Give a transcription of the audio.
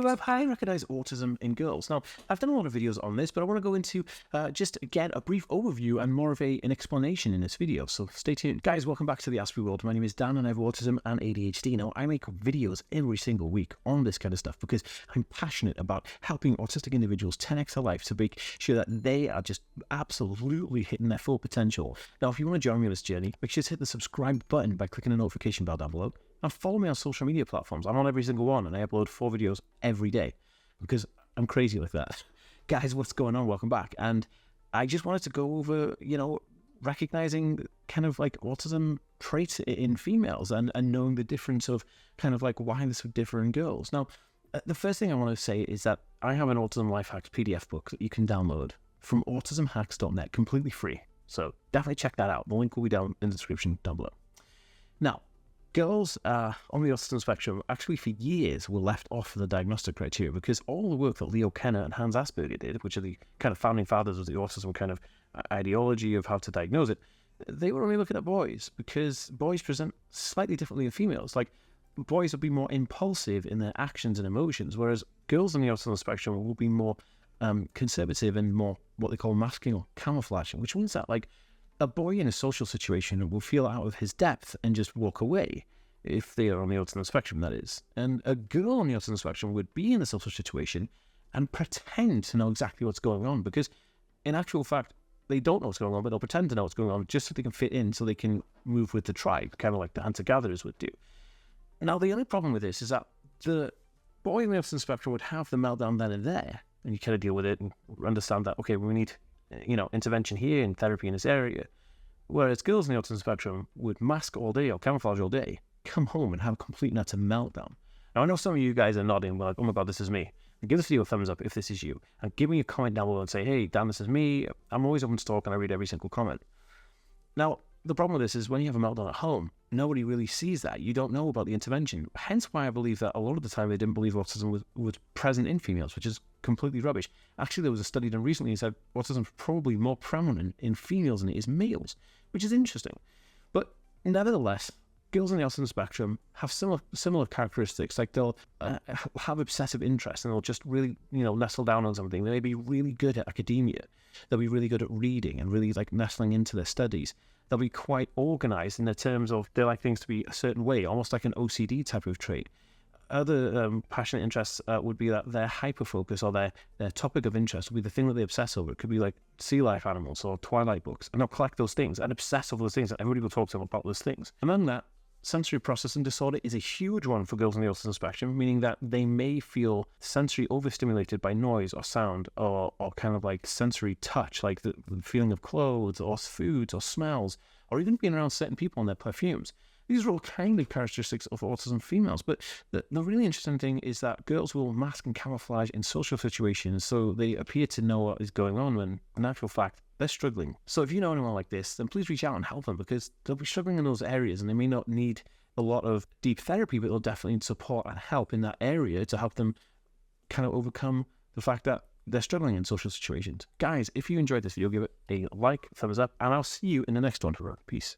I recognize autism in girls. Now, I've done a lot of videos on this, but I want to go into just, again, a brief overview and more of an explanation in this video. So stay tuned. Guys, welcome back to TheAspieWorld. My name is Dan and I have autism and ADHD. Now, I make videos every single week on this kind of stuff because I'm passionate about helping autistic individuals 10x their life to make sure that they are just absolutely hitting their full potential. Now, if you want to join me on this journey, make sure to hit the subscribe button by clicking the notification bell down below. And follow me on social media platforms. I'm on every single one and I upload 4 videos every day because I'm crazy like that. Guys, what's going on? Welcome back. And I just wanted to go over, recognizing kind of like autism traits in females and knowing the difference of kind of like why this would differ in girls. Now, the first thing I want to say is that I have an Autism Life Hacks PDF book that you can download from autismhacks.net completely free. So definitely check that out. The link will be down in the description down below. Now, girls on the autism spectrum actually for years were left off the diagnostic criteria because all the work that Leo Kenner and Hans Asperger did, which are the kind of founding fathers of the autism kind of ideology of how to diagnose it, they were only looking at boys because boys present slightly differently than females. Like, boys will be more impulsive in their actions and emotions, whereas girls on the autism spectrum will be more conservative and more what they call masking or camouflaging, which means that like a boy in a social situation will feel out of his depth and just walk away if they are on the autism spectrum, that is. And a girl on the autism spectrum would be in a social situation and pretend to know exactly what's going on because in actual fact, they don't know what's going on, but they'll pretend to know what's going on just so they can fit in, so they can move with the tribe, kind of like the hunter-gatherers would do. Now, the only problem with this is that the boy on the autism spectrum would have the meltdown then and there, and you kind of deal with it and understand that, okay, we need intervention here and therapy in this area. Whereas girls in the autism spectrum would mask all day or camouflage all day, come home and have a complete and utter meltdown. Now, I know some of you guys are nodding like, oh my God, this is me. And give this video a thumbs up if this is you. And give me a comment down below and say, hey, Dan, this is me. I'm always open to talk and I read every single comment. Now, the problem with this is when you have a meltdown at home, nobody really sees that. You don't know about the intervention. Hence why I believe that a lot of the time they didn't believe autism was present in females, which is completely rubbish. Actually, there was a study done recently that said autism is probably more prominent in females than it is males, which is interesting. But nevertheless, girls on the autism spectrum have similar characteristics. Like they'll have obsessive interests and they'll just really, nestle down on something. They may be really good at academia. They'll be really good at reading and really like nestling into their studies. They'll be quite organized in the terms of they like things to be a certain way, almost like an OCD type of trait. Other passionate interests would be that their hyper-focus or their topic of interest would be the thing that they obsess over. It could be like sea life animals or Twilight books, and they'll collect those things and obsess over those things, and everybody will talk to them about those things. Among that, sensory processing disorder is a huge one for girls on the autism spectrum, meaning that they may feel sensory overstimulated by noise or sound or kind of like sensory touch, like the feeling of clothes or foods or smells, or even being around certain people and their perfumes. These are all kind of characteristics of autism females, but the really interesting thing is that girls will mask and camouflage in social situations, so they appear to know what is going on when, in actual fact, they're struggling. So if you know anyone like this, then please reach out and help them because they'll be struggling in those areas and they may not need a lot of deep therapy, but they'll definitely need support and help in that area to help them kind of overcome the fact that they're struggling in social situations. Guys, if you enjoyed this video, give it a like, thumbs up, and I'll see you in the next one. Peace.